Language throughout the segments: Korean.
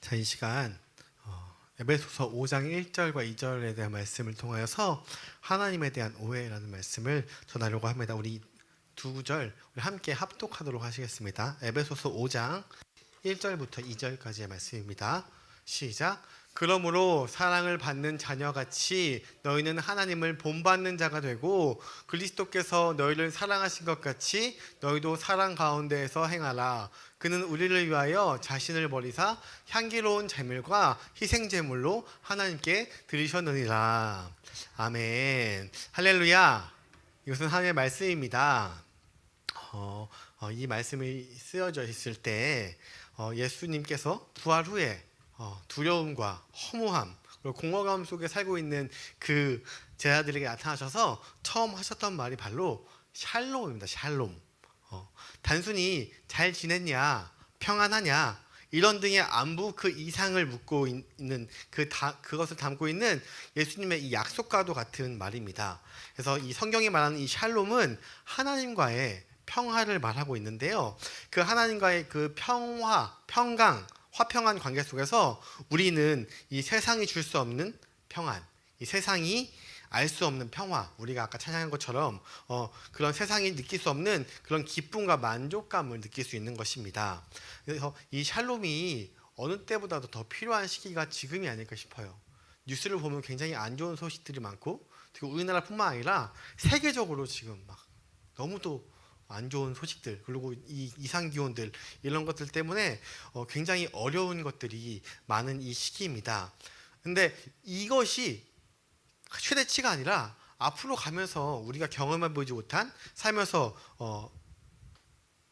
자, 이 시간 에베소서 5장 1절과 2절에 대한 말씀을 통하여서 하나님에 대한 오해라는 말씀을 전하려고 합니다. 우리 두 구절 우리 함께 합독하도록 하시겠습니다. 에베소서 5장 1절부터 2절까지의 말씀입니다. 시작. 그러므로 사랑을 받는 자녀같이 너희는 하나님을 본받는 자가 되고 그리스도께서 너희를 사랑하신 것 같이 너희도 사랑 가운데에서 행하라. 그는 우리를 위하여 자신을 버리사 향기로운 제물과 희생 제물로 하나님께 드리셨느니라. 아멘. 할렐루야. 이것은 하나님의 말씀입니다. 이 말씀이 쓰여져 있을 때 예수님께서 부활 후에 두려움과 허무함 그리고 공허감 속에 살고 있는 그 제자들에게 나타나셔서 처음 하셨던 말이 바로 샬롬입니다. 샬롬. 단순히 잘 지냈냐, 평안하냐 이런 등의 안부 그 이상을 묻고 있는 그것을 담고 있는 예수님의 이 약속과도 같은 말입니다. 그래서 이 성경이 말하는 이 샬롬은 하나님과의 평화를 말하고 있는데요. 그 하나님과의 그 평화, 평강, 화평한 관계 속에서 우리는 이 세상이 줄 수 없는 평안, 이 세상이 알 수 없는 평화, 우리가 아까 찬양한 것처럼 그런 세상이 느낄 수 없는 그런 기쁨과 만족감을 느낄 수 있는 것입니다. 그래서 이 샬롬이 어느 때보다도 더 필요한 시기가 지금이 아닐까 싶어요. 뉴스를 보면 굉장히 안 좋은 소식들이 많고, 그리고 우리나라뿐만 아니라 세계적으로 지금 막 너무도 안 좋은 소식들, 그리고 이 이상 기온들 이런 것들 때문에 굉장히 어려운 것들이 많은 이 시기입니다. 근데 이것이 최대치가 아니라 앞으로 가면서 우리가 경험해 보지 못한, 살면서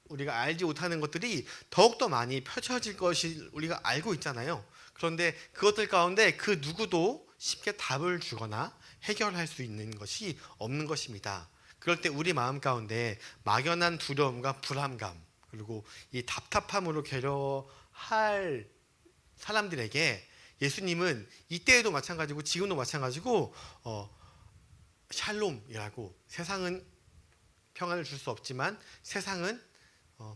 우리가 알지 못하는 것들이 더욱더 많이 펼쳐질 것이 우리가 알고 있잖아요. 그런데 그것들 가운데 그 누구도 쉽게 답을 주거나 해결할 수 있는 것이 없는 것입니다. 그럴 때 우리 마음 가운데 막연한 두려움과 불안감, 그리고 이 답답함으로 괴로워할 사람들에게 예수님은 이때에도 마찬가지고 지금도 마찬가지고 샬롬이라고, 세상은 평안을 줄 수 없지만, 세상은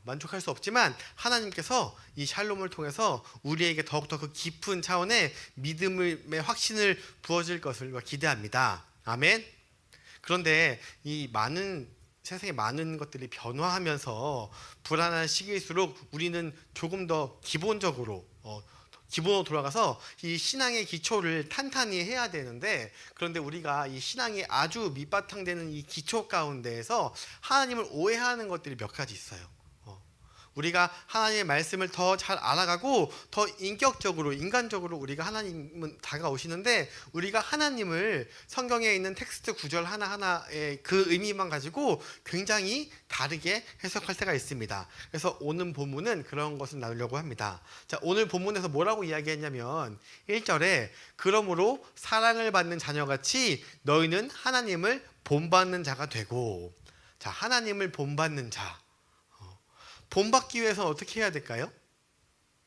만족할 수 없지만 하나님께서 이 샬롬을 통해서 우리에게 더욱더 그 깊은 차원의 믿음의 확신을 부어줄 것을 기대합니다. 아멘. 그런데 이 세상에 많은 것들이 변화하면서 불안한 시기일수록 우리는 조금 더 기본으로 돌아가서 이 신앙의 기초를 탄탄히 해야 되는데, 그런데 우리가 이 신앙이 아주 밑바탕되는 이 기초 가운데에서 하나님을 오해하는 것들이 몇 가지 있어요. 우리가 하나님의 말씀을 더 잘 알아가고 더 인격적으로, 인간적으로 우리가 하나님은 다가오시는데, 우리가 하나님을 성경에 있는 텍스트 구절 하나하나의 그 의미만 가지고 굉장히 다르게 해석할 때가 있습니다. 그래서 오늘 본문은 그런 것을 나누려고 합니다. 자, 오늘 본문에서 뭐라고 이야기했냐면 1절에 그러므로 사랑을 받는 자녀같이 너희는 하나님을 본받는 자가 되고. 자, 하나님을 본받는 자, 본받기 위해서 어떻게 해야 될까요?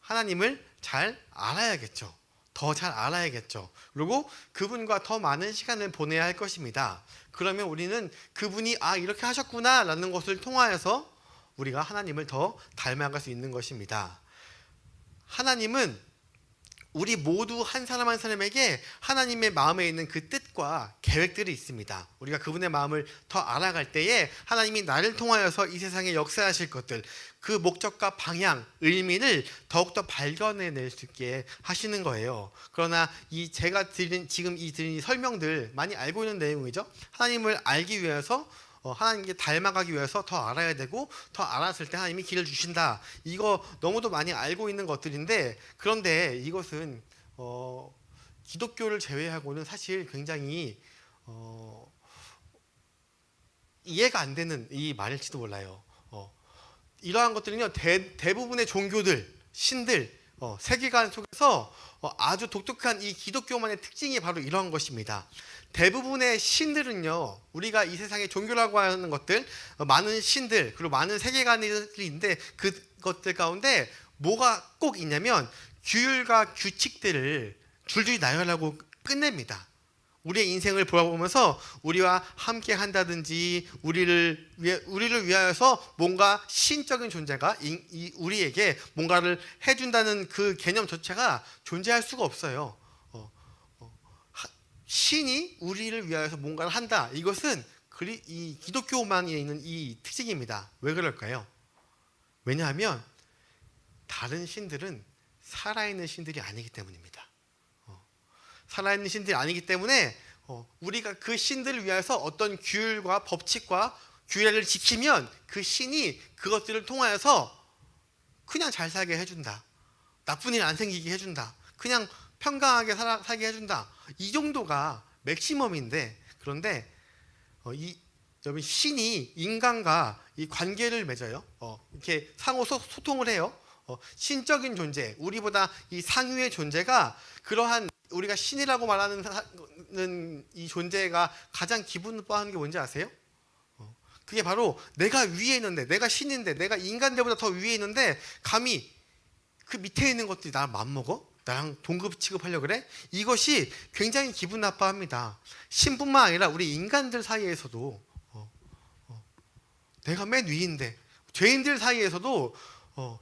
하나님을 잘 알아야겠죠. 더 잘 알아야겠죠. 그리고 그분과 더 많은 시간을 보내야 할 것입니다. 그러면 우리는 그분이 이렇게 하셨구나 라는 것을 통하여서 우리가 하나님을 더 닮아갈 수 있는 것입니다. 하나님은 우리 모두 한 사람 한 사람에게 하나님의 마음에 있는 그 뜻과 계획들이 있습니다. 우리가 그분의 마음을 더 알아갈 때에 하나님이 나를 통하여서 이 세상에 역사하실 것들, 그 목적과 방향, 의미를 더욱더 발견해낼 수 있게 하시는 거예요. 그러나 제가 지금 드린 설명들 많이 알고 있는 내용이죠. 하나님을 알기 위해서, 하나님께 닮아가기 위해서 더 알아야 되고, 더 알았을 때 하나님이 길을 주신다. 이거 너무도 많이 알고 있는 것들인데, 그런데 이것은 기독교를 제외하고는 사실 굉장히 이해가 안 되는 이 말일지도 몰라요. 이러한 것들은요, 대부분의 종교들, 신들, 세계관 속에서 아주 독특한 이 기독교만의 특징이 바로 이러한 것입니다. 대부분의 신들은요, 우리가 이 세상의 종교라고 하는 것들, 많은 신들, 그리고 많은 세계관들이 있는데, 그것들 가운데 뭐가 꼭 있냐면 규율과 규칙들을 줄줄이 나열하고 끝냅니다. 우리의 인생을 돌아보면서 우리와 함께 한다든지 우리를 위하여서 뭔가 신적인 존재가 우리에게 뭔가를 해준다는 그 개념 자체가 존재할 수가 없어요. 신이 우리를 위하여서 뭔가를 한다. 이것은 이 기독교만에 있는 이 특징입니다. 왜 그럴까요? 왜냐하면 다른 신들은 살아있는 신들이 아니기 때문입니다. 살아있는 신들이 아니기 때문에 우리가 그 신들을 위해서 어떤 규율과 법칙과 규례를 지키면 그 신이 그것들을 통하여서 그냥 잘 살게 해준다. 나쁜 일 안 생기게 해준다. 그냥 평강하게 살게 해준다. 이 정도가 맥시멈인데, 그런데 여러분, 신이 인간과 이 관계를 맺어요. 이렇게 상호 소통을 해요. 신적인 존재, 우리보다 이 상위의 존재가 그러한 우리가 신이라고 말하는 이 존재가 가장 기분 나빠하는 게 뭔지 아세요? 그게 바로 내가 위에 있는데, 내가 신인데, 내가 인간들보다 더 위에 있는데 감히 그 밑에 있는 것들이 나를 맘먹어? 나랑 동급 취급하려고 그래? 이것이 굉장히 기분 나빠합니다. 신뿐만 아니라 우리 인간들 사이에서도 내가 맨 위인데, 죄인들 사이에서도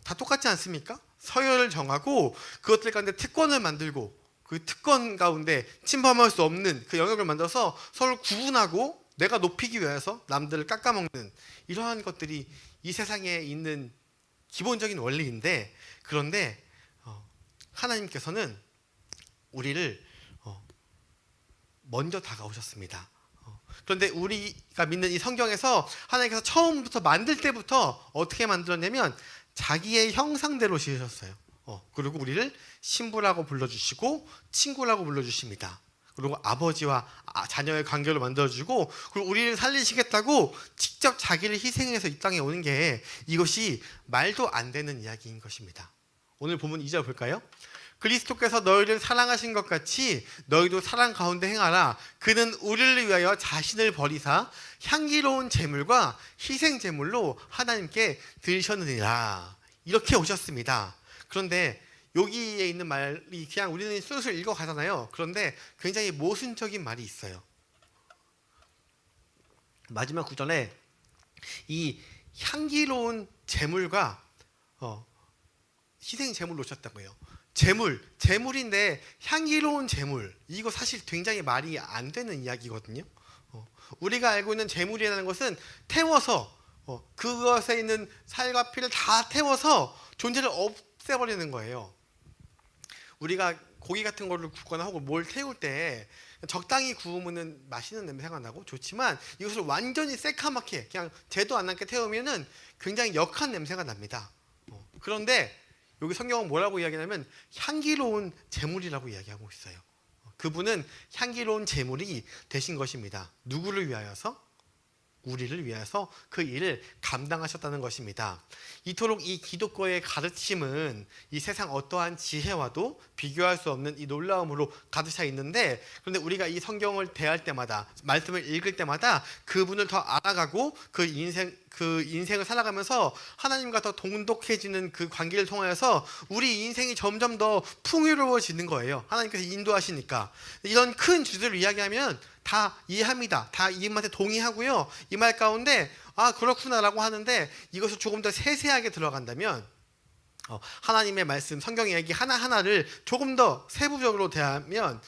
다 똑같지 않습니까? 서열을 정하고 그것들 가운데 특권을 만들고 그 특권 가운데 침범할 수 없는 그 영역을 만들어서 서로 구분하고 내가 높이기 위해서 남들을 깎아먹는 이러한 것들이 이 세상에 있는 기본적인 원리인데, 그런데 하나님께서는 우리를 먼저 다가오셨습니다. 그런데 우리가 믿는 이 성경에서 하나님께서 처음부터 만들 때부터 어떻게 만들었냐면 자기의 형상대로 지으셨어요. 그리고 우리를 신부라고 불러주시고 친구라고 불러주십니다. 그리고 아버지와 자녀의 관계로 만들어주고, 그리고 우리를 살리시겠다고 직접 자기를 희생해서 이 땅에 오는 게, 이것이 말도 안 되는 이야기인 것입니다. 오늘 본문 2절 볼까요? 그리스도께서 너희를 사랑하신 것 같이 너희도 사랑 가운데 행하라. 그는 우리를 위하여 자신을 버리사 향기로운 제물과 희생 제물로 하나님께 드리셨느니라. 이렇게 오셨습니다. 그런데 여기에 있는 말이 그냥 우리는 슬슬 읽어가잖아요. 그런데 굉장히 모순적인 말이 있어요. 마지막 구절에 이 향기로운 제물과 희생 제물로 오셨다고 해요. 제물인데 향기로운 제물, 이거 사실 굉장히 말이 안 되는 이야기거든요. 우리가 알고 있는 제물이라는 것은 태워서 그것에 있는 살과 피를 다 태워서 존재를 없애버리는 거예요. 우리가 고기 같은 거를 굽거나 혹은 뭘 태울 때 적당히 구우면 맛있는 냄새가 나고 좋지만, 이것을 완전히 새카맣게 그냥 재도 안 남게 태우면은 굉장히 역한 냄새가 납니다. 그런데 여기 성경은 뭐라고 이야기하냐면 향기로운 제물이라고 이야기하고 있어요. 그분은 향기로운 제물이 되신 것입니다. 누구를 위하여서? 우리를 위해서 그 일을 감당하셨다는 것입니다. 이토록 이 기독교의 가르침은 이 세상 어떠한 지혜와도 비교할 수 없는 이 놀라움으로 가득 차 있는데, 그런데 우리가 이 성경을 대할 때마다, 말씀을 읽을 때마다 그분을 더 알아가고 그 인생을 살아가면서 하나님과 더 동독해지는 그 관계를 통하여서 우리 인생이 점점 더 풍요로워지는 거예요. 하나님께서 인도하시니까. 이런 큰 주제를 이야기하면 다 이해합니다. 다 이 말에 동의하고요. 이 말 가운데 그렇구나라고 하는데, 이것을 조금 더 세세하게 들어간다면 하나님의 말씀, 성경 이야기 하나하나를 조금 더 세부적으로 대하면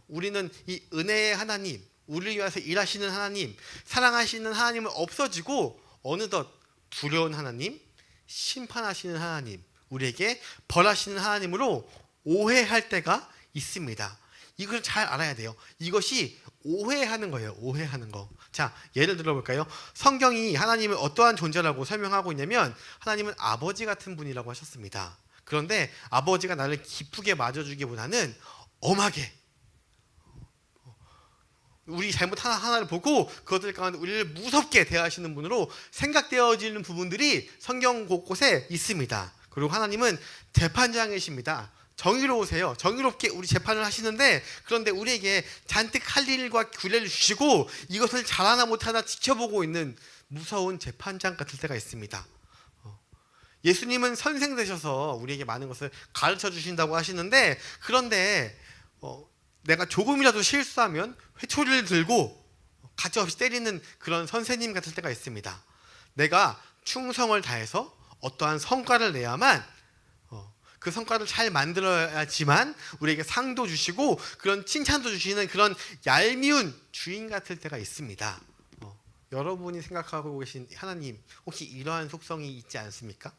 우리는 이 은혜의 하나님, 우리를 위해서 일하시는 하나님, 사랑하시는 하나님은 없어지고 어느덧 두려운 하나님, 심판하시는 하나님, 우리에게 벌하시는 하나님으로 오해할 때가 있습니다. 이걸 잘 알아야 돼요. 이것이 오해하는 거예요. 오해하는 거. 자, 예를 들어볼까요? 성경이 하나님을 어떠한 존재라고 설명하고 있냐면 하나님은 아버지 같은 분이라고 하셨습니다. 그런데 아버지가 나를 기쁘게 맞아주기보다는 엄하게, 우리 잘못 하나하나를 보고 그것들 가운데 우리를 무섭게 대하시는 분으로 생각되어지는 부분들이 성경 곳곳에 있습니다. 그리고 하나님은 재판장이십니다. 정의로우세요. 정의롭게 우리 재판을 하시는데, 그런데 우리에게 잔뜩 할 일과 규례를 주시고 이것을 잘하나 못하나 지켜보고 있는 무서운 재판장 같을 때가 있습니다. 예수님은 선생 되셔서 우리에게 많은 것을 가르쳐 주신다고 하시는데, 그런데 내가 조금이라도 실수하면 회초리를 들고 가차없이 때리는 그런 선생님 같을 때가 있습니다. 내가 충성을 다해서 어떠한 성과를 내야만 그 성과를 잘 만들어야지만 우리에게 상도 주시고 그런 칭찬도 주시는 그런 얄미운 주인 같을 때가 있습니다. 여러분이 생각하고 계신 하나님 혹시 이러한 속성이 있지 않습니까?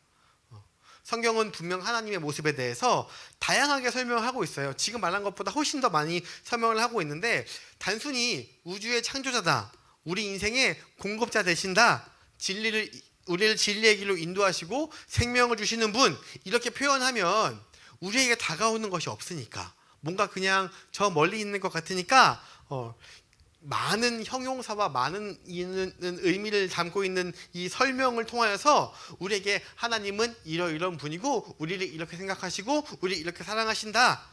성경은 분명 하나님의 모습에 대해서 다양하게 설명하고 있어요. 지금 말한 것보다 훨씬 더 많이 설명을 하고 있는데 단순히 우주의 창조자다, 우리 인생의 공급자 되신다, 우리를 진리의 길로 인도하시고 생명을 주시는 분, 이렇게 표현하면 우리에게 다가오는 것이 없으니까, 뭔가 그냥 저 멀리 있는 것 같으니까 많은 형용사와 많은 의미를 담고 있는 이 설명을 통하여서 우리에게 하나님은 이러이러한 분이고 우리를 이렇게 생각하시고 우리를 이렇게 사랑하신다,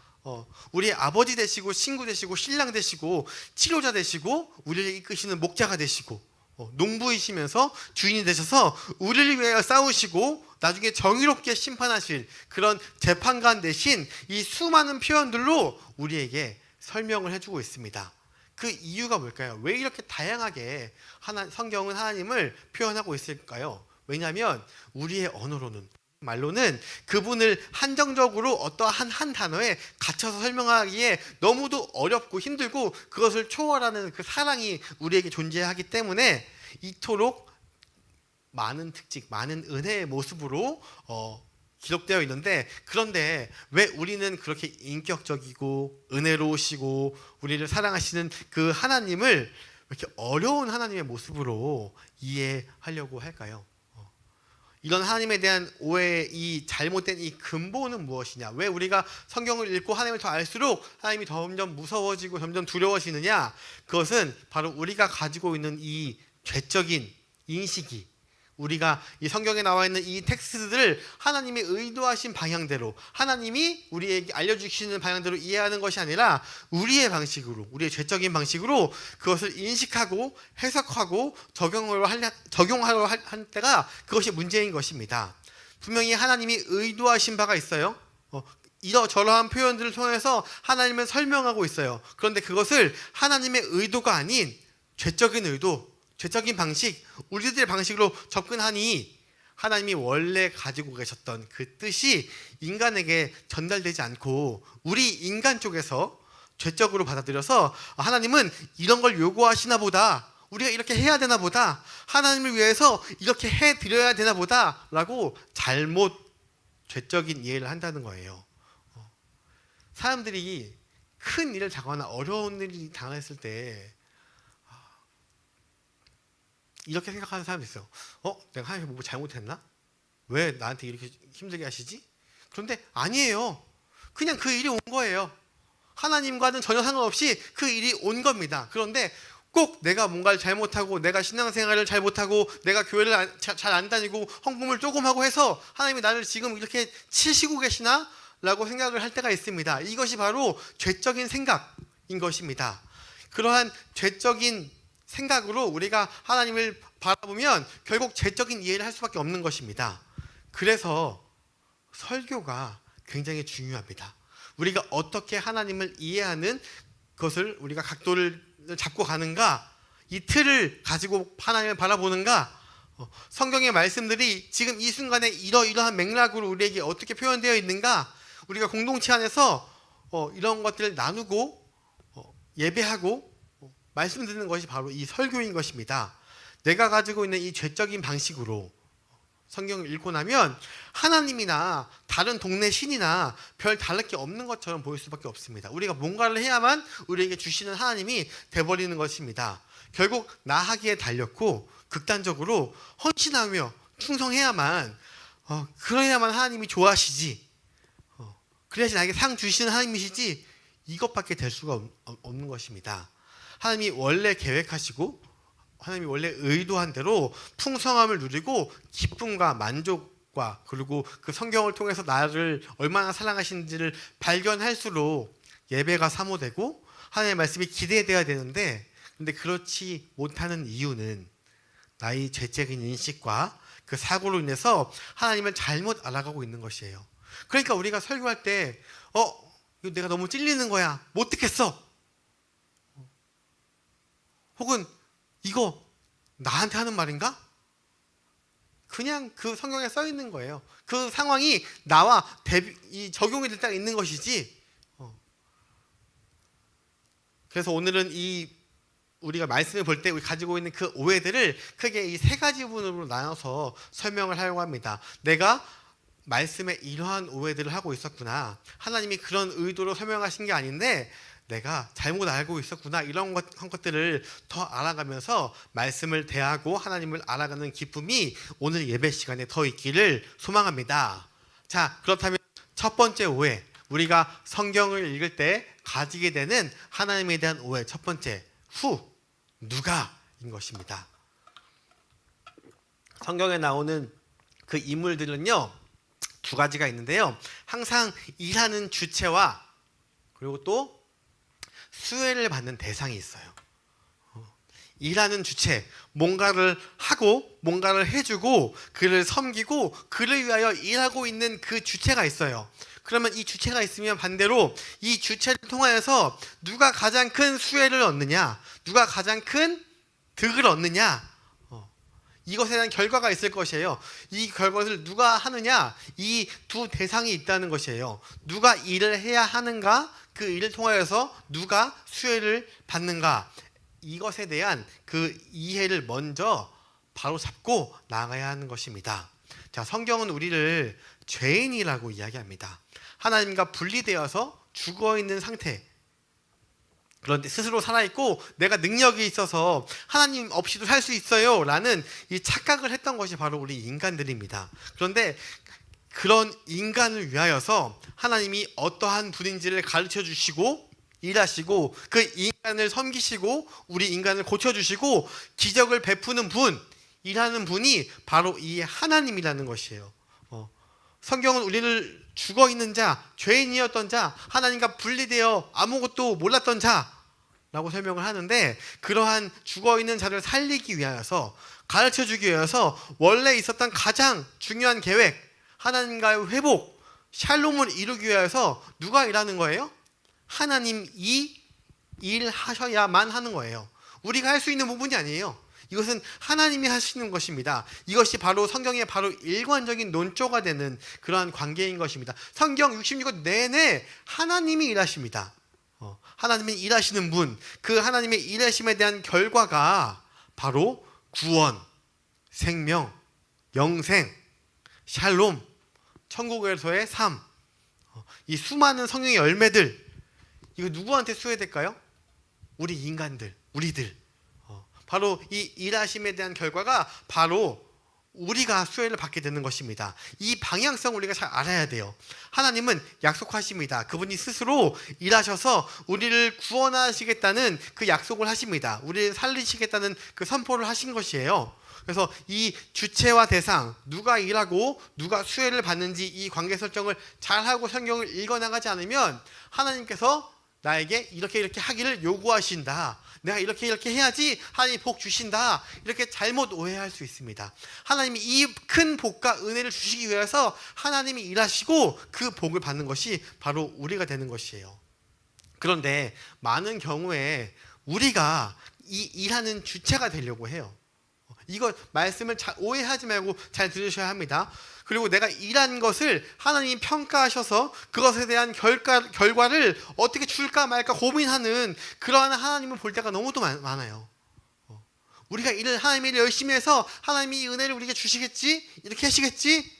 우리의 아버지 되시고 친구 되시고 신랑 되시고 치료자 되시고 우리를 이끄시는 목자가 되시고 농부이시면서 주인이 되셔서 우리를 위하여 싸우시고 나중에 정의롭게 심판하실 그런 재판관 대신 이 수많은 표현들로 우리에게 설명을 해주고 있습니다. 그 이유가 뭘까요? 왜 이렇게 다양하게 성경은 하나님을 표현하고 있을까요? 왜냐하면 우리의 언어로는, 말로는 그분을 한정적으로 어떠한 한 단어에 갇혀서 설명하기에 너무도 어렵고 힘들고 그것을 초월하는 그 사랑이 우리에게 존재하기 때문에 이토록 많은 특징, 많은 은혜의 모습으로 기록되어 있는데, 그런데 왜 우리는 그렇게 인격적이고 은혜로우시고 우리를 사랑하시는 그 하나님을 이렇게 어려운 하나님의 모습으로 이해하려고 할까요? 이런 하나님에 대한 오해의 이 잘못된 이 근본은 무엇이냐? 왜 우리가 성경을 읽고 하나님을 더 알수록 하나님이 점점 무서워지고 점점 두려워지느냐? 그것은 바로 우리가 가지고 있는 이 죄적인 인식이, 우리가 이 성경에 나와 있는 이 텍스트들을 하나님이 의도하신 방향대로, 하나님이 우리에게 알려주시는 방향대로 이해하는 것이 아니라 우리의 방식으로, 우리의 죄적인 방식으로 그것을 인식하고 해석하고 적용하려 할 때가 그것이 문제인 것입니다. 분명히 하나님이 의도하신 바가 있어요. 이러저러한 표현들을 통해서 하나님을 설명하고 있어요. 그런데 그것을 하나님의 의도가 아닌 죄적인 의도, 죄적인 방식, 우리들의 방식으로 접근하니 하나님이 원래 가지고 계셨던 그 뜻이 인간에게 전달되지 않고 우리 인간 쪽에서 죄적으로 받아들여서 하나님은 이런 걸 요구하시나 보다, 우리가 이렇게 해야 되나 보다, 하나님을 위해서 이렇게 해드려야 되나 보다 라고 잘못 죄적인 이해를 한다는 거예요. 사람들이 큰 일을 당하거나 어려운 일이 당했을 때 이렇게 생각하는 사람이 있어요. 내가 하나님께 뭐 잘못했나? 왜 나한테 이렇게 힘들게 하시지? 그런데 아니에요. 그냥 그 일이 온 거예요. 하나님과는 전혀 상관없이 그 일이 온 겁니다. 그런데 꼭 내가 뭔가를 잘못하고 내가 신앙생활을 잘 못하고 내가 교회를 잘 안 다니고 헌금을 조금 하고 해서 하나님이 나를 지금 이렇게 치시고 계시나? 라고 생각을 할 때가 있습니다. 이것이 바로 죄적인 생각인 것입니다. 그러한 죄적인 생각으로 우리가 하나님을 바라보면 결국 죄적인 이해를 할 수밖에 없는 것입니다. 그래서 설교가 굉장히 중요합니다. 우리가 어떻게 하나님을 이해하는 것을 우리가 각도를 잡고 가는가, 이 틀을 가지고 하나님을 바라보는가, 성경의 말씀들이 지금 이 순간에 이러이러한 맥락으로 우리에게 어떻게 표현되어 있는가, 우리가 공동체 안에서 이런 것들을 나누고 예배하고 말씀 듣는 것이 바로 이 설교인 것입니다. 내가 가지고 있는 이 죄적인 방식으로 성경을 읽고 나면 하나님이나 다른 동네 신이나 별 다를 게 없는 것처럼 보일 수밖에 없습니다. 우리가 뭔가를 해야만 우리에게 주시는 하나님이 돼버리는 것입니다. 결국 나하기에 달렸고 극단적으로 헌신하며 충성해야만 그래야만 하나님이 좋아하시지, 그래야지 나에게 상 주시는 하나님이시지, 이것밖에 될 수가 없는 것입니다. 하나님이 원래 계획하시고 하나님이 원래 의도한 대로 풍성함을 누리고 기쁨과 만족과 그리고 그 성경을 통해서 나를 얼마나 사랑하시는지를 발견할수록 예배가 사모되고 하나님의 말씀이 기대되어야 되는데, 근데 그렇지 못하는 이유는 나의 죄적인 인식과 그 사고로 인해서 하나님을 잘못 알아가고 있는 것이에요. 그러니까 우리가 설교할 때 이거 내가 너무 찔리는 거야, 못 듣겠어, 혹은 이거 나한테 하는 말인가? 그냥 그 성경에 써 있는 거예요. 그 상황이 나와 적용이 딱 있는 것이지. 그래서 오늘은 우리가 말씀을 볼 때 우리 가지고 있는 그 오해들을 크게 이 세 가지 부분으로 나눠서 설명을 하려고 합니다. 내가 말씀에 이러한 오해들을 하고 있었구나. 하나님이 그런 의도로 설명하신 게 아닌데 내가 잘못 알고 있었구나. 이런 것들을 더 알아가면서 말씀을 대하고 하나님을 알아가는 기쁨이 오늘 예배 시간에 더 있기를 소망합니다. 자, 그렇다면 첫 번째 오해, 우리가 성경을 읽을 때 가지게 되는 하나님에 대한 오해, 첫 번째, 누가인 것입니다. 성경에 나오는 그 인물들은요, 두 가지가 있는데요. 항상 일하는 주체와 그리고 또 수혜를 받는 대상이 있어요. 일하는 주체, 뭔가를 하고 뭔가를 해주고 그를 섬기고 그를 위하여 일하고 있는 그 주체가 있어요. 그러면 이 주체가 있으면 반대로 이 주체를 통하여서 누가 가장 큰 수혜를 얻느냐, 누가 가장 큰 득을 얻느냐, 이것에 대한 결과가 있을 것이에요. 이 결과를 누가 하느냐, 이 두 대상이 있다는 것이에요. 누가 일을 해야 하는가, 그 일을 통하여서 누가 수혜를 받는가, 이것에 대한 그 이해를 먼저 바로 잡고 나가야 하는 것입니다. 자, 성경은 우리를 죄인이라고 이야기합니다. 하나님과 분리되어서 죽어있는 상태, 그런데 스스로 살아있고 내가 능력이 있어서 하나님 없이도 살 수 있어요 라는 이 착각을 했던 것이 바로 우리 인간들입니다. 그런데 그런 인간을 위하여서 하나님이 어떠한 분인지를 가르쳐 주시고 일하시고 그 인간을 섬기시고 우리 인간을 고쳐주시고 기적을 베푸는 분, 일하는 분이 바로 이 하나님이라는 것이에요. 성경은 우리를 죽어있는 자, 죄인이었던 자, 하나님과 분리되어 아무것도 몰랐던 자라고 설명을 하는데, 그러한 죽어있는 자를 살리기 위하여서, 가르쳐주기 위해서 원래 있었던 가장 중요한 계획, 하나님과의 회복, 샬롬을 이루기 위해서 누가 일하는 거예요? 하나님이 일하셔야만 하는 거예요. 우리가 할 수 있는 부분이 아니에요. 이것은 하나님이 하시는 것입니다. 이것이 바로 성경의 바로 일관적인 논조가 되는 그러한 관계인 것입니다. 성경 66권 내내 하나님이 일하십니다. 하나님이 일하시는 분, 그 하나님의 일하심에 대한 결과가 바로 구원, 생명, 영생, 샬롬, 천국에서의 삶, 이 수많은 성령의 열매들, 이거 누구한테 수혜될까요? 우리 인간들, 우리들. 바로 이 일하심에 대한 결과가 바로 우리가 수혜를 받게 되는 것입니다. 이 방향성을 우리가 잘 알아야 돼요. 하나님은 약속하십니다. 그분이 스스로 일하셔서 우리를 구원하시겠다는 그 약속을 하십니다. 우리를 살리시겠다는 그 선포를 하신 것이에요. 그래서 이 주체와 대상, 누가 일하고 누가 수혜를 받는지 이 관계 설정을 잘하고 성경을 읽어나가지 않으면 하나님께서 나에게 이렇게 하기를 요구하신다, 내가 이렇게 해야지 하나님이 복 주신다, 이렇게 잘못 오해할 수 있습니다. 하나님이 이 큰 복과 은혜를 주시기 위해서 하나님이 일하시고 그 복을 받는 것이 바로 우리가 되는 것이에요. 그런데 많은 경우에 우리가 이 일하는 주체가 되려고 해요. 이거 말씀을 잘 오해하지 말고 잘 들으셔야 합니다. 그리고 내가 일한 것을 하나님이 평가하셔서 그것에 대한 결과를 어떻게 줄까 말까 고민하는 그러한 하나님을 볼 때가 너무도 많아요. 우리가 하나님의 일을 열심히 해서 하나님이 이 은혜를 우리에게 주시겠지? 이렇게 하시겠지?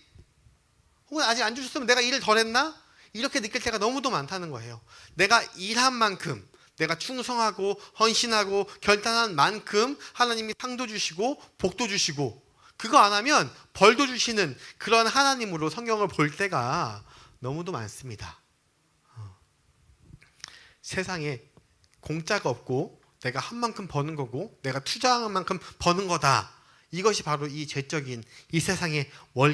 혹은 아직 안 주셨으면 내가 일을 덜 했나? 이렇게 느낄 때가 너무도 많다는 거예요. 내가 일한 만큼, 내가 충성하고 헌신하고 결단한 만큼 하나님이 상도 주시고 복도 주시고, 그거 안 하면 벌도 주시는 그런 하나님으로 성경을 볼 때가 너무도 많습니다. 세상에 공짜가 없고 내가 한 만큼 버는 거고 내가 투자한 만큼 버는 거다. 이것이 바로 이 죄적인 이 세상의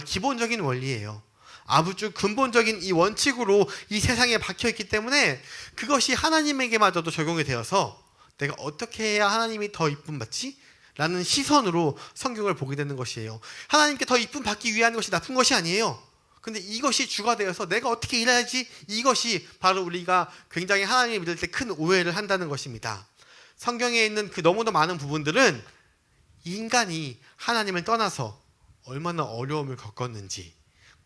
기본적인 원리예요. 아주 근본적인 이 원칙으로 이 세상에 박혀있기 때문에 그것이 하나님에게마저도 적용이 되어서 내가 어떻게 해야 하나님이 더 이쁨 받지? 라는 시선으로 성경을 보게 되는 것이에요. 하나님께 더 이쁨 받기 위한 것이 나쁜 것이 아니에요. 근데 이것이 주가 되어서 내가 어떻게 일해야지, 이것이 바로 우리가 굉장히 하나님을 믿을 때 큰 오해를 한다는 것입니다. 성경에 있는 그 너무도 많은 부분들은 인간이 하나님을 떠나서 얼마나 어려움을 겪었는지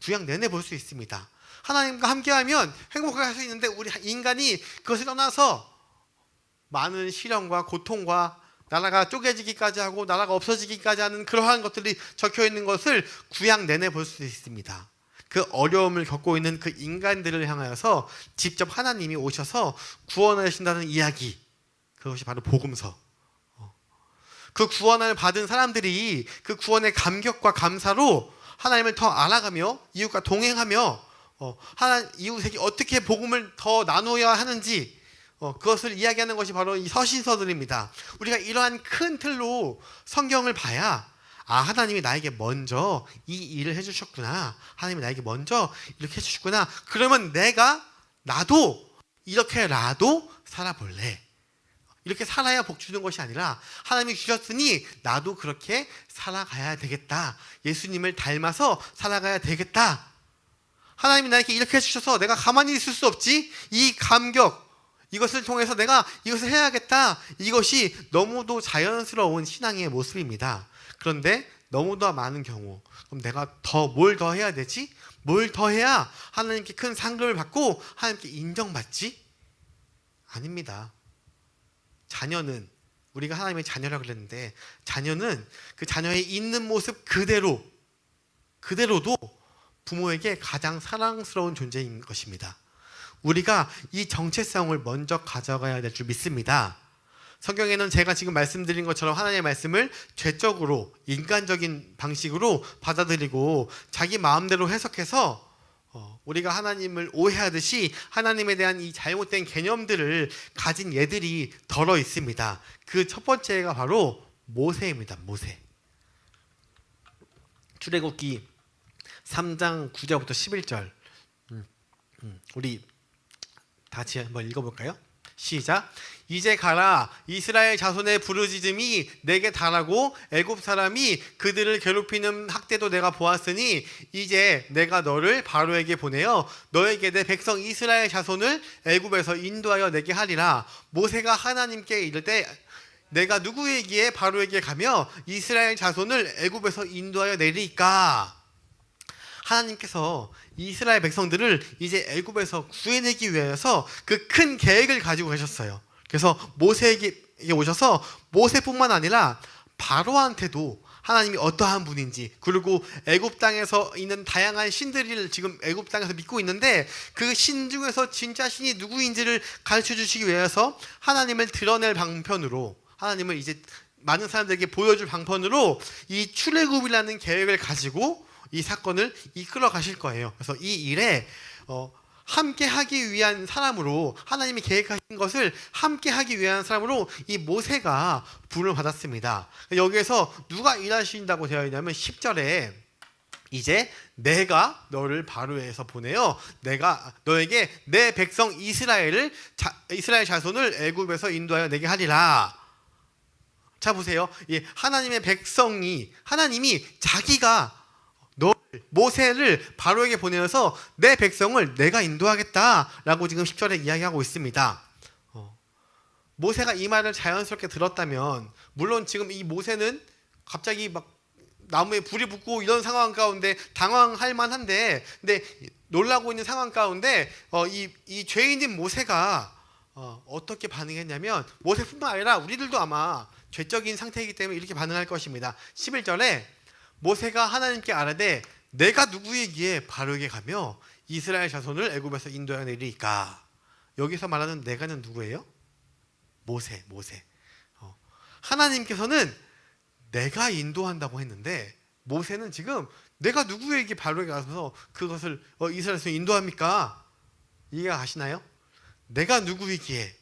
구약 내내 볼 수 있습니다. 하나님과 함께하면 행복하게 할 수 있는데 우리 인간이 그것을 떠나서 많은 시련과 고통과 나라가 쪼개지기까지 하고 나라가 없어지기까지 하는 그러한 것들이 적혀 있는 것을 구약 내내 볼 수 있습니다. 그 어려움을 겪고 있는 그 인간들을 향하여서 직접 하나님이 오셔서 구원하신다는 이야기, 그것이 바로 복음서. 그 구원을 받은 사람들이 그 구원의 감격과 감사로 하나님을 더 알아가며 이웃과 동행하며 이웃에게 어떻게 복음을 더 나누어야 하는지 그것을 이야기하는 것이 바로 이 서신서들입니다. 우리가 이러한 큰 틀로 성경을 봐야 하나님이 나에게 먼저 이 일을 해주셨구나, 하나님이 나에게 먼저 이렇게 해주셨구나, 그러면 나도 이렇게라도 살아볼래. 이렇게 살아야 복 주는 것이 아니라 하나님이 주셨으니 나도 그렇게 살아가야 되겠다, 예수님을 닮아서 살아가야 되겠다, 하나님이 나에게 이렇게 해주셔서 내가 가만히 있을 수 없지, 이 감격, 이것을 통해서 내가 이것을 해야겠다, 이것이 너무도 자연스러운 신앙의 모습입니다. 그런데 너무도 많은 경우, 그럼 내가 뭘 더 해야 되지? 뭘 더 해야 하나님께 큰 상급을 받고 하나님께 인정받지? 아닙니다. 자녀는, 우리가 하나님의 자녀라고 그랬는데, 자녀는 그 자녀의 있는 모습 그대로도 부모에게 가장 사랑스러운 존재인 것입니다. 우리가 이 정체성을 먼저 가져가야 될 줄 믿습니다. 성경에는 제가 지금 말씀드린 것처럼 하나님의 말씀을 죄적으로, 인간적인 방식으로 받아들이고 자기 마음대로 해석해서 우리가 하나님을 오해하듯이 하나님에 대한 이 잘못된 개념들을 가진 예들이 덜어 있습니다. 그 첫 번째가 바로 모세입니다. 모세. 출애굽기 3장 9절부터 11절 우리 다시 한번 읽어볼까요? 시작. 이제 가라, 이스라엘 자손의 부르짖음이 내게 달하고 애굽 사람이 그들을 괴롭히는 학대도 내가 보았으니 이제 내가 너를 바로에게 보내어 너에게 내 백성 이스라엘 자손을 애굽에서 인도하여 내게 하리라. 모세가 하나님께 이르되 내가 누구에게 바로에게 가며 이스라엘 자손을 애굽에서 인도하여 내리까? 하나님께서 이스라엘 백성들을 이제 애굽에서 구해내기 위해서 그 큰 계획을 가지고 계셨어요. 그래서 모세에게 오셔서 모세뿐만 아니라 바로한테도 하나님이 어떠한 분인지, 그리고 애굽 땅에서 있는 다양한 신들을 지금 애굽 땅에서 믿고 있는데 그 신 중에서 진짜 신이 누구인지를 가르쳐 주시기 위해서 하나님을 드러낼 방편으로, 하나님을 이제 많은 사람들에게 보여줄 방편으로 이 출애굽이라는 계획을 가지고 이 사건을 이끌어 가실 거예요. 그래서 이 일에 함께 하기 위한 사람으로, 하나님이 계획하신 것을 함께 하기 위한 사람으로 이 모세가 부름을 받았습니다. 여기에서 누가 일하신다고 되어 있냐면 10절에 이제 내가 너를 바로에서 보내어 내가 너에게 내 백성 이스라엘 자손을 애굽에서 인도하여 내게 하리라. 자 보세요. 하나님의 백성이, 하나님이 자기가 모세를 바로에게 보내어서 내 백성을 내가 인도하겠다라고 지금 10절에 이야기하고 있습니다. 모세가 이 말을 자연스럽게 들었다면, 물론 지금 이 모세는 갑자기 막 나무에 불이 붙고 이런 상황 가운데 당황할 만한데, 근데 놀라고 있는 상황 가운데 이 죄인인 모세가 어떻게 반응했냐면, 모세뿐만 아니라 우리들도 아마 죄적인 상태이기 때문에 이렇게 반응할 것입니다. 11절에 모세가 하나님께 아뢰되 내가 누구에게 바로에게 가며 이스라엘 자손을 애굽에서 인도하여 내리까? 여기서 말하는 내가는 누구예요? 모세. 하나님께서는 내가 인도한다고 했는데 모세는 지금 내가 누구에게 바로에게 가서 그것을 이스라엘 자손을 인도합니까? 이해가 가시나요? 내가 누구이기에?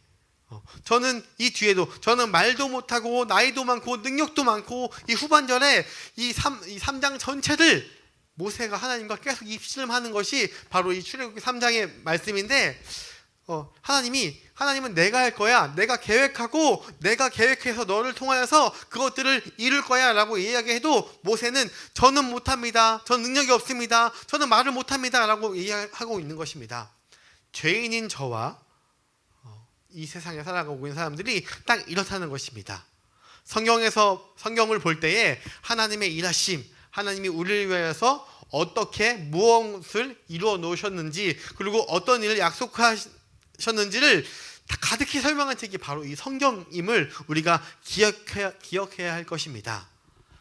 저는 이 뒤에도, 저는 말도 못하고 나이도 많고 능력도 많고, 이 후반절에 이 3장 전체를 모세가 하나님과 계속 입씨름하는 것이 바로 이 출애굽기 3장의 말씀인데, 하나님은 내가 할 거야, 내가 계획하고 내가 계획해서 너를 통하여서 그것들을 이룰 거야 라고 이야기해도 모세는 저는 못합니다, 저는 능력이 없습니다, 저는 말을 못합니다 라고 이야기하고 있는 것입니다. 죄인인 저와 이 세상에 살아가고 있는 사람들이 딱 이렇다는 것입니다. 성경을 볼 때에 하나님의 일하심, 하나님이 우리를 위해서 어떻게 무엇을 이루어 놓으셨는지, 그리고 어떤 일을 약속하셨는지를 다 가득히 설명한 책이 바로 이 성경임을 우리가 기억해야 할 것입니다.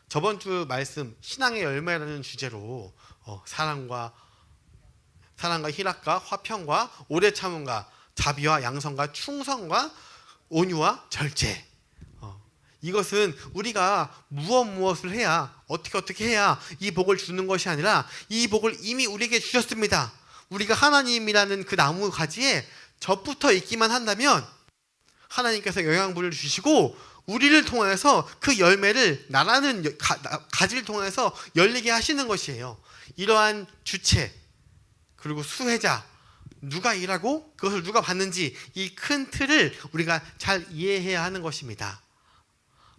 저번 주 말씀 신앙의 열매라는 주제로 사랑과 희락과 화평과 오래 참음과 자비와 양성과 충성과 온유와 절제, 이것은 우리가 무엇을 해야 어떻게 해야 이 복을 주는 것이 아니라 이 복을 이미 우리에게 주셨습니다. 우리가 하나님이라는 그 나무 가지에 젖붙어 있기만 한다면 하나님께서 영양분을 주시고 우리를 통해서 그 열매를 나라는 가지를 통해서 열리게 하시는 것이에요. 이러한 주체, 그리고 수혜자, 누가 일하고 그것을 누가 받는지 이 큰 틀을 우리가 잘 이해해야 하는 것입니다.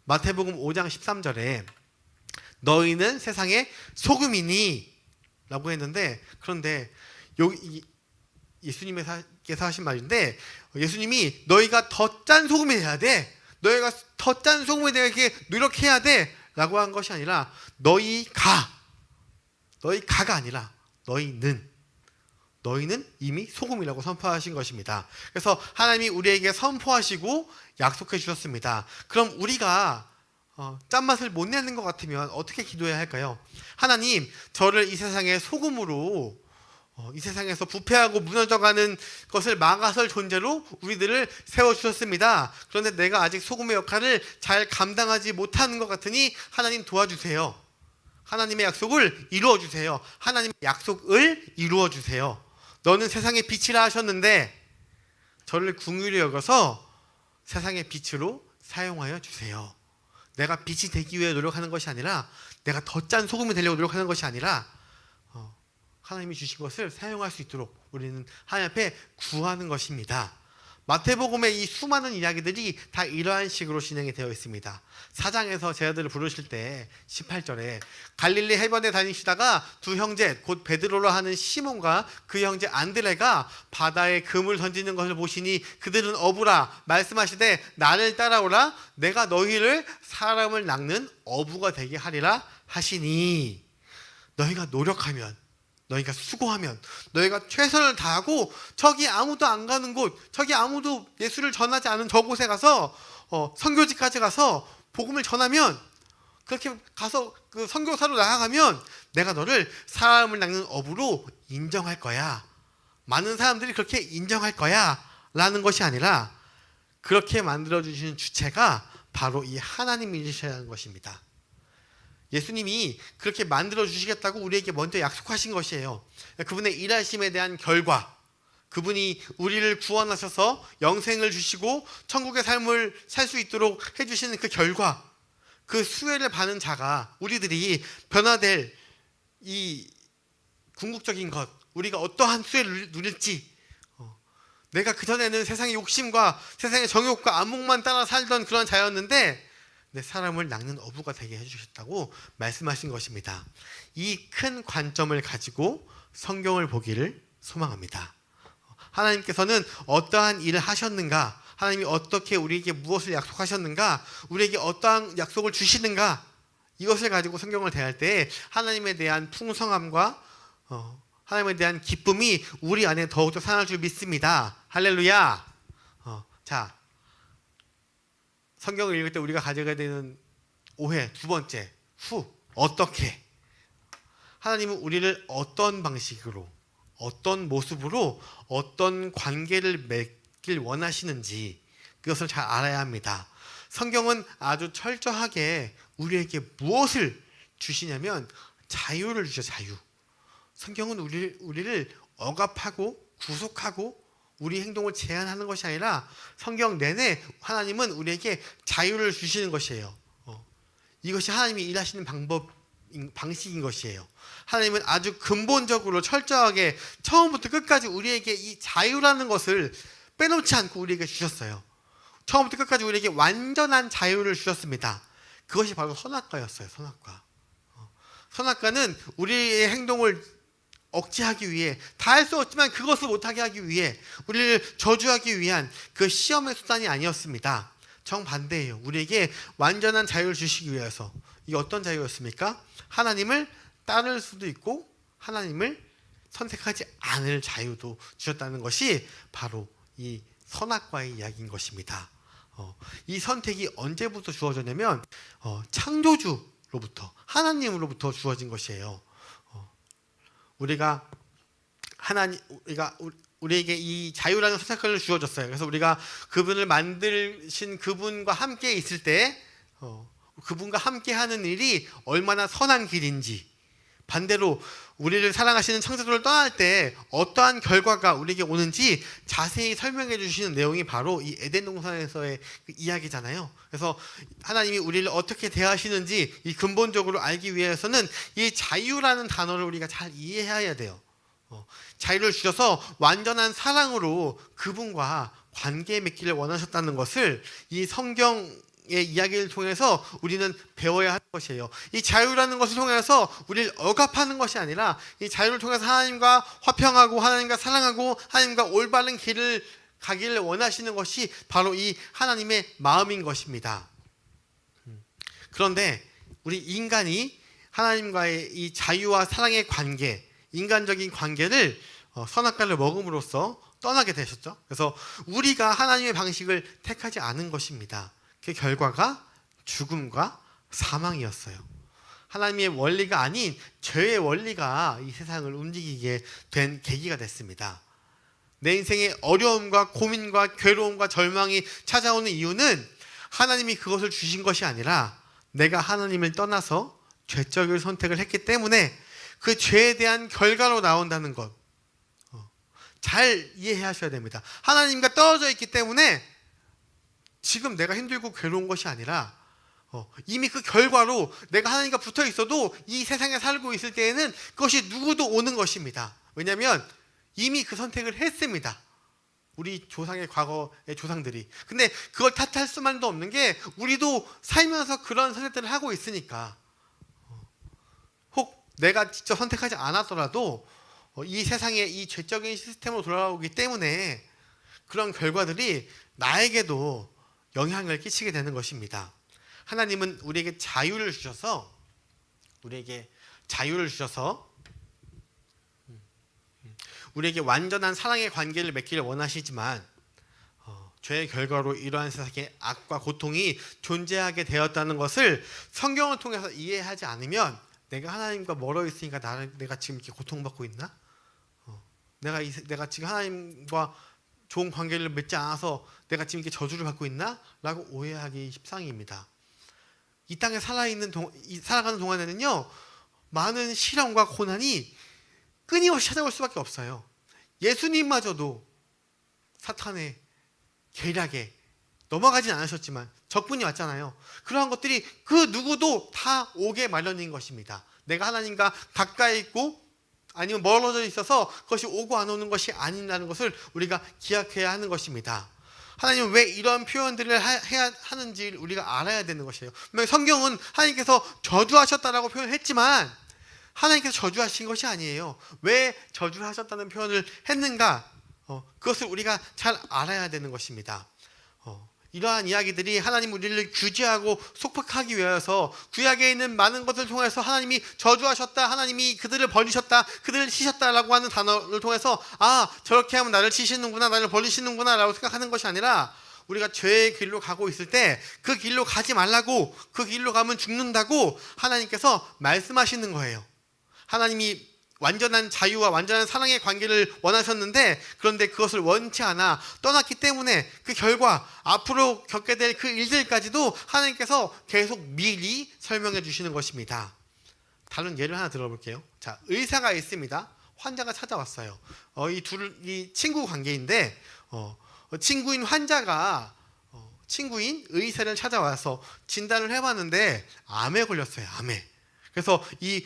마태복음 5장 13절에 너희는 세상의 소금이니 라고 했는데, 그런데 여기 예수님께서 하신 말인데, 예수님이 너희가 더 짠 소금이 돼야 돼, 너희가 더 짠 소금이 되게 노력해야 돼 라고 한 것이 아니라 너희가가 아니라 너희는 이미 소금이라고 선포하신 것입니다. 그래서 하나님이 우리에게 선포하시고 약속해 주셨습니다. 그럼 우리가 짠맛을 못 내는 것 같으면 어떻게 기도해야 할까요? 하나님, 저를 이 세상의 소금으로, 이 세상에서 부패하고 무너져가는 것을 막아설 존재로 우리들을 세워주셨습니다. 그런데 내가 아직 소금의 역할을 잘 감당하지 못하는 것 같으니 하나님 도와주세요. 하나님의 약속을 이루어주세요. 하나님의 약속을 이루어주세요. 너는 세상의 빛이라 하셨는데 저를 긍휼히 여겨서 세상의 빛으로 사용하여 주세요. 내가 빛이 되기 위해 노력하는 것이 아니라, 내가 더 짠 소금이 되려고 노력하는 것이 아니라, 하나님이 주신 것을 사용할 수 있도록 우리는 하나님 앞에 구하는 것입니다. 마태복음의 이 수많은 이야기들이 다 이러한 식으로 진행이 되어 있습니다. 4장에서 제자들을 부르실 때 18절에 갈릴리 해변에 다니시다가 두 형제, 곧 베드로라 하는 시몬과 그 형제 안드레가 바다에 금을 던지는 것을 보시니 그들은 어부라 말씀하시되 나를 따라오라, 내가 너희를 사람을 낚는 어부가 되게 하리라 하시니, 너희가 노력하면, 너희가 수고하면, 너희가 최선을 다하고 저기 아무도 안 가는 곳, 저기 아무도 예수를 전하지 않은 저곳에 가서 선교지까지 가서 복음을 전하면, 그렇게 가서 그 선교사로 나아가면 내가 너를 사람을 낚는 어부로 인정할 거야. 많은 사람들이 그렇게 인정할 거야 라는 것이 아니라, 그렇게 만들어주시는 주체가 바로 이 하나님이시라는 것입니다. 예수님이 그렇게 만들어 주시겠다고 우리에게 먼저 약속하신 것이에요. 그분의 일하심에 대한 결과, 그분이 우리를 구원하셔서 영생을 주시고 천국의 삶을 살 수 있도록 해주시는 그 결과, 그 수혜를 받는 자가, 우리들이 변화될 이 궁극적인 것, 우리가 어떠한 수혜를 누릴지, 내가 그전에는 세상의 욕심과 세상의 정욕과 안목만 따라 살던 그런 자였는데 내 사람을 낚는 어부가 되게 해주셨다고 말씀하신 것입니다. 이 큰 관점을 가지고 성경을 보기를 소망합니다. 하나님께서는 어떠한 일을 하셨는가, 하나님이 어떻게 우리에게 무엇을 약속하셨는가, 우리에게 어떠한 약속을 주시는가, 이것을 가지고 성경을 대할 때 하나님에 대한 풍성함과 하나님에 대한 기쁨이 우리 안에 더욱더 살아날 줄 믿습니다. 할렐루야. 자, 성경을 읽을 때 우리가 가져가야 되는 오해 두 번째, 어떻게? 하나님은 우리를 어떤 방식으로, 어떤 모습으로, 어떤 관계를 맺길 원하시는지 그것을 잘 알아야 합니다. 성경은 아주 철저하게 우리에게 무엇을 주시냐면 자유를 주죠. 자유. 성경은 우리를 억압하고 구속하고 우리 행동을 제한하는 것이 아니라 성경 내내 하나님은 우리에게 자유를 주시는 것이에요. 이것이 하나님이 일하시는 방식인 것이에요. 하나님은 아주 근본적으로 철저하게 처음부터 끝까지 우리에게 이 자유라는 것을 빼놓지 않고 우리에게 주셨어요. 처음부터 끝까지 우리에게 완전한 자유를 주셨습니다. 그것이 바로 선악과였어요. 선악과. 선악과는 우리의 행동을 억제하기 위해, 다 할 수 없지만 그것을 못하게 하기 위해, 우리를 저주하기 위한 그 시험의 수단이 아니었습니다. 정반대예요. 우리에게 완전한 자유를 주시기 위해서. 이게 어떤 자유였습니까? 하나님을 따를 수도 있고 하나님을 선택하지 않을 자유도 주셨다는 것이 바로 이 선악과의 이야기인 것입니다. 이 선택이 언제부터 주어졌냐면 창조주로부터, 하나님으로부터 주어진 것이에요. 우리에게 이 자유라는 선택권을 주어졌어요. 그래서 우리가 그분을 만드신 그분과 함께 있을 때 그분과 함께 하는 일이 얼마나 선한 길인지, 반대로 우리를 사랑하시는 창조주를 떠날 때 어떠한 결과가 우리에게 오는지 자세히 설명해 주시는 내용이 바로 이 에덴 동산에서의 그 이야기잖아요. 그래서 하나님이 우리를 어떻게 대하시는지 이 근본적으로 알기 위해서는 이 자유라는 단어를 우리가 잘 이해해야 돼요. 자유를 주셔서 완전한 사랑으로 그분과 관계 맺기를 원하셨다는 것을 이 성경의 이야기를 통해서 우리는 배워야 할 것이에요. 이 자유라는 것을 통해서 우리를 억압하는 것이 아니라 이 자유를 통해서 하나님과 화평하고 하나님과 사랑하고 하나님과 올바른 길을 가기를 원하시는 것이 바로 이 하나님의 마음인 것입니다. 그런데 우리 인간이 하나님과의 이 자유와 사랑의 관계, 인간적인 관계를 선악과를 먹음으로써 떠나게 되셨죠. 그래서 우리가 하나님의 방식을 택하지 않은 것입니다. 그 결과가 죽음과 사망이었어요. 하나님의 원리가 아닌 죄의 원리가 이 세상을 움직이게 된 계기가 됐습니다. 내 인생에 어려움과 고민과 괴로움과 절망이 찾아오는 이유는 하나님이 그것을 주신 것이 아니라 내가 하나님을 떠나서 죄적인 선택을 했기 때문에 그 죄에 대한 결과로 나온다는 것, 잘 이해하셔야 됩니다. 하나님과 떨어져 있기 때문에 지금 내가 힘들고 괴로운 것이 아니라 이미 그 결과로 내가 하나님과 붙어 있어도 이 세상에 살고 있을 때에는 그것이 누구도 오는 것입니다. 왜냐하면 이미 그 선택을 했습니다. 우리 조상의 과거의 조상들이. 근데 그걸 탓할 수만도 없는 게 우리도 살면서 그런 선택들을 하고 있으니까. 혹 내가 직접 선택하지 않았더라도 이 세상의 이 죄적인 시스템으로 돌아오기 때문에 그런 결과들이 나에게도 영향을 끼치게 되는 것입니다. 하나님은 우리에게 자유를 주셔서 우리에게 완전한 사랑의 관계를 맺기를 원하시지만 죄의 결과로 이러한 세상의 악과 고통이 존재하게 되었다는 것을 성경을 통해서 이해하지 않으면 내가 하나님과 멀어 있으니까 내가 지금 이렇게 고통받고 있나? 내가 지금 하나님과 좋은 관계를 맺지 않아서 내가 지금 이렇게 저주를 받고 있나? 라고 오해하기 십상입니다. 이 땅에 살아가는 동안에는요, 많은 시련과 고난이 끊임없이 찾아올 수밖에 없어요. 예수님마저도 사탄의 계략에 넘어가진 않으셨지만 적군이 왔잖아요. 그러한 것들이 그 누구도 다 오게 마련인 것입니다. 내가 하나님과 가까이 있고 아니면 멀어져 있어서 그것이 오고 안 오는 것이 아니라는 것을 우리가 기억해야 하는 것입니다. 하나님은 왜 이런 표현들을 해야 하는지 우리가 알아야 되는 것이에요. 성경은 하나님께서 저주하셨다라고 표현했지만 하나님께서 저주하신 것이 아니에요. 왜 저주하셨다는 표현을 했는가? 그것을 우리가 잘 알아야 되는 것입니다. 이러한 이야기들이 하나님 우리를 규제하고 속박하기 위해서 구약에 있는 많은 것을 통해서 하나님이 저주하셨다, 하나님이 그들을 버리셨다, 그들을 치셨다라고 하는 단어를 통해서 저렇게 하면 나를 치시는구나, 나를 버리시는구나 라고 생각하는 것이 아니라 우리가 죄의 길로 가고 있을 때 그 길로 가지 말라고, 그 길로 가면 죽는다고 하나님께서 말씀하시는 거예요. 하나님이 완전한 자유와 완전한 사랑의 관계를 원하셨는데 그런데 그것을 원치 않아 떠났기 때문에 그 결과 앞으로 겪게 될 그 일들까지도 하나님께서 계속 미리 설명해 주시는 것입니다. 다른 예를 하나 들어볼게요. 자, 의사가 있습니다. 환자가 찾아왔어요. 이 친구 관계인데 친구인 환자가 친구인 의사를 찾아와서 진단을 해봤는데 암에 걸렸어요. 암에. 그래서 이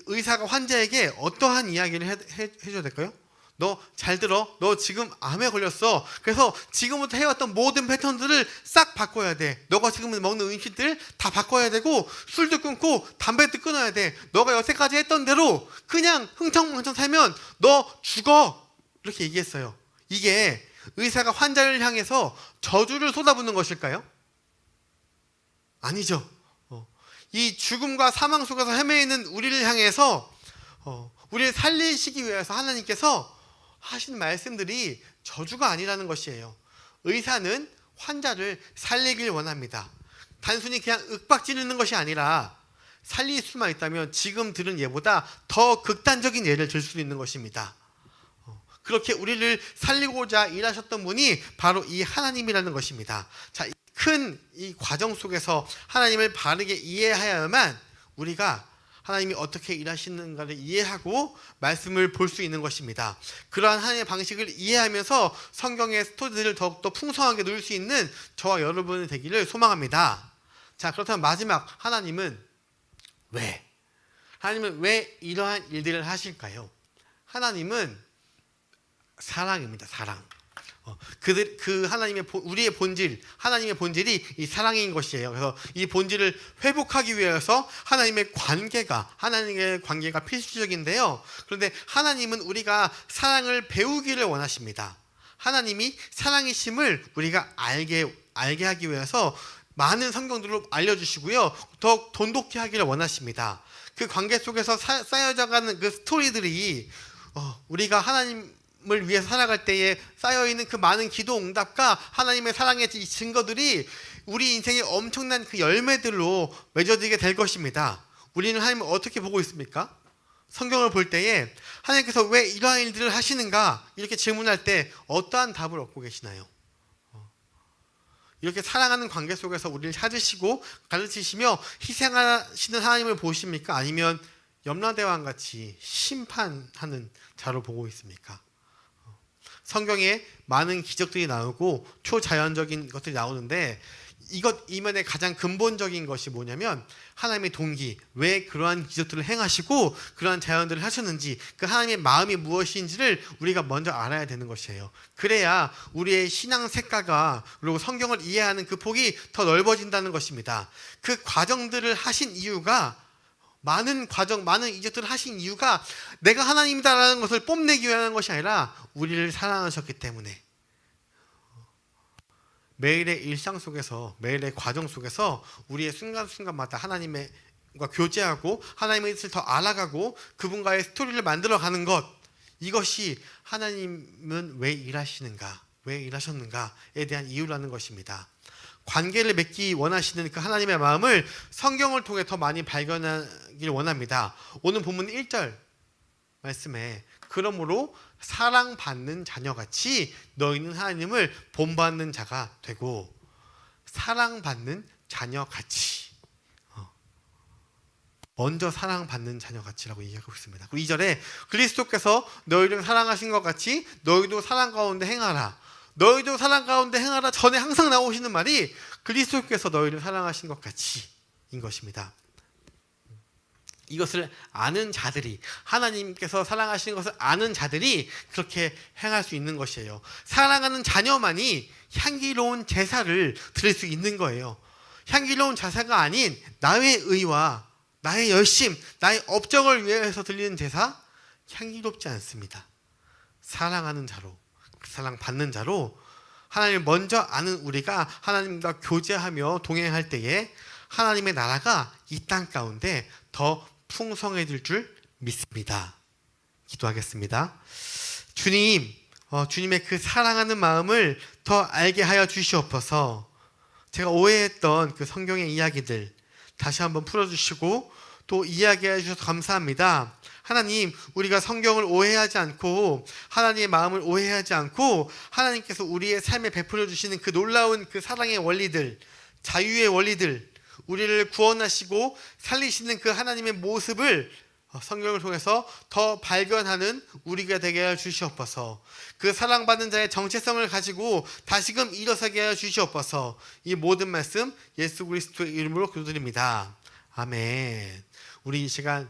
의사가 환자에게 어떠한 이야기를 해줘야 될까요? 너 잘 들어. 너 지금 암에 걸렸어. 그래서 지금부터 해왔던 모든 패턴들을 싹 바꿔야 돼. 너가 지금 먹는 음식들 다 바꿔야 되고, 술도 끊고 담배도 끊어야 돼. 너가 여태까지 했던 대로 그냥 흥청망청 살면 너 죽어. 이렇게 얘기했어요. 이게 의사가 환자를 향해서 저주를 쏟아붓는 것일까요? 아니죠. 이 죽음과 사망 속에서 헤매이는 우리를 향해서 우리를 살리시기 위해서 하나님께서 하신 말씀들이 저주가 아니라는 것이에요. 의사는 환자를 살리길 원합니다. 단순히 그냥 윽박지르는 것이 아니라 살릴 수만 있다면 지금 들은 예보다 더 극단적인 예를 들 수 있는 것입니다. 그렇게 우리를 살리고자 일하셨던 분이 바로 이 하나님이라는 것입니다. 자, 큰 이 과정 속에서 하나님을 바르게 이해하여야만 우리가 하나님이 어떻게 일하시는가를 이해하고 말씀을 볼 수 있는 것입니다. 그러한 하나님의 방식을 이해하면서 성경의 스토리들을 더욱더 풍성하게 누릴 수 있는 저와 여러분이 되기를 소망합니다. 자, 그렇다면 마지막, 하나님은 왜 이러한 일들을 하실까요? 하나님은 사랑입니다. 사랑. 그 하나님의 우리의 본질, 하나님의 본질이 이 사랑인 것이에요. 그래서 이 본질을 회복하기 위해서 하나님의 관계가 필수적인데요. 그런데 하나님은 우리가 사랑을 배우기를 원하십니다. 하나님이 사랑이심을 우리가 알게 하기 위해서 많은 성경들로 알려주시고요, 더욱 돈독히 하기를 원하십니다. 그 관계 속에서 쌓여져가는 그 스토리들이 우리가 하나님을 위해서 살아갈 때에 쌓여있는 그 많은 기도 응답과 하나님의 사랑의 증거들이 우리 인생의 엄청난 그 열매들로 맺어지게 될 것입니다. 우리는 하나님을 어떻게 보고 있습니까? 성경을 볼 때에 하나님께서 왜 이러한 일들을 하시는가 이렇게 질문할 때 어떠한 답을 얻고 계시나요? 이렇게 사랑하는 관계 속에서 우리를 찾으시고 가르치시며 희생하시는 하나님을 보십니까? 아니면 염라대왕 같이 심판하는 자로 보고 있습니까? 성경에 많은 기적들이 나오고 초자연적인 것들이 나오는데 이면의 가장 근본적인 것이 뭐냐면 하나님의 동기, 왜 그러한 기적들을 행하시고 그러한 자연들을 하셨는지, 그 하나님의 마음이 무엇인지를 우리가 먼저 알아야 되는 것이에요. 그래야 우리의 신앙 색깔과 그리고 성경을 이해하는 그 폭이 더 넓어진다는 것입니다. 그 과정들을 하신 이유가, 많은 이적들을 하신 이유가 내가 하나님이다라는 것을 뽐내기 위한 것이 아니라 우리를 사랑하셨기 때문에, 매일의 일상 속에서, 매일의 과정 속에서 우리의 순간순간마다 하나님과 교제하고 하나님의 뜻을 더 알아가고 그분과의 스토리를 만들어가는 것, 이것이 하나님은 왜 일하시는가, 왜 일하셨는가에 대한 이유라는 것입니다. 관계를 맺기 원하시는 그 하나님의 마음을 성경을 통해 더 많이 발견하길 원합니다. 오늘 본문 1절 말씀에 그러므로 사랑받는 자녀같이 너희는 하나님을 본받는 자가 되고, 사랑받는 자녀같이, 먼저 사랑받는 자녀같이라고 얘기하고 있습니다. 그리고 2절에 그리스도께서 너희를 사랑하신 것 같이 너희도 사랑 가운데 행하라. 너희도 사랑 가운데 행하라 전에 항상 나오시는 말이 그리스도께서 너희를 사랑하신 것 같이인 것입니다. 이것을 아는 자들이, 하나님께서 사랑하시는 것을 아는 자들이 그렇게 행할 수 있는 것이에요. 사랑하는 자녀만이 향기로운 제사를 드릴 수 있는 거예요. 향기로운 제사가 아닌 나의 의와 나의 열심, 나의 업적을 위해서 드리는 제사, 향기롭지 않습니다. 사랑하는 자로, 사랑받는 자로 하나님을 먼저 아는 우리가 하나님과 교제하며 동행할 때에 하나님의 나라가 이 땅 가운데 더 풍성해질 줄 믿습니다. 기도하겠습니다. 주님, 주님의 그 사랑하는 마음을 더 알게 하여 주시옵소서. 제가 오해했던 그 성경의 이야기들 다시 한번 풀어주시고 또 이야기해 주셔서 감사합니다. 하나님, 우리가 성경을 오해하지 않고 하나님의 마음을 오해하지 않고 하나님께서 우리의 삶에 베풀어 주시는 그 놀라운 그 사랑의 원리들, 자유의 원리들, 우리를 구원하시고 살리시는 그 하나님의 모습을 성경을 통해서 더 발견하는 우리가 되게 하여 주시옵소서. 그 사랑받는 자의 정체성을 가지고 다시금 일어서게 하여 주시옵소서. 이 모든 말씀 예수 그리스도의 이름으로 기도드립니다. 아멘. 우리 이 시간